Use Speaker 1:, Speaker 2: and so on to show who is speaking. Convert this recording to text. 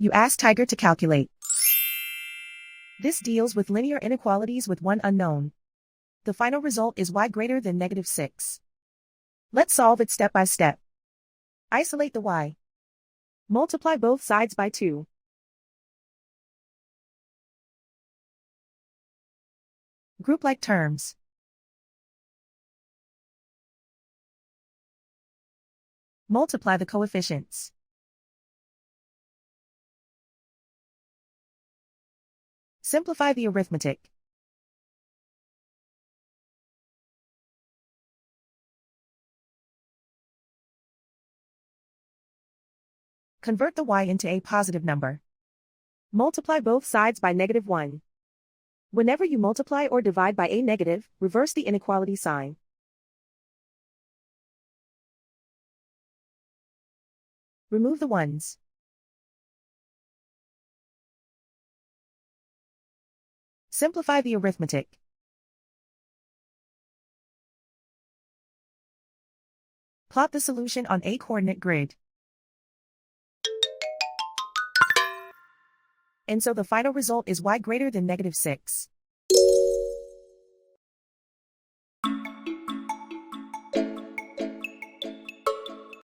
Speaker 1: You ask Tiger to calculate. This deals with linear inequalities with one unknown. The final result is y greater than -6. Let's solve it step by step. Isolate the y. Multiply both sides by 2. Group like terms. Multiply the coefficients. Simplify the arithmetic. Convert the y into a positive number. Multiply both sides by -1. Whenever you multiply or divide by a negative, reverse the inequality sign. Remove the ones. Simplify the arithmetic. Plot the solution on a coordinate grid. And so the final result is y greater than -6.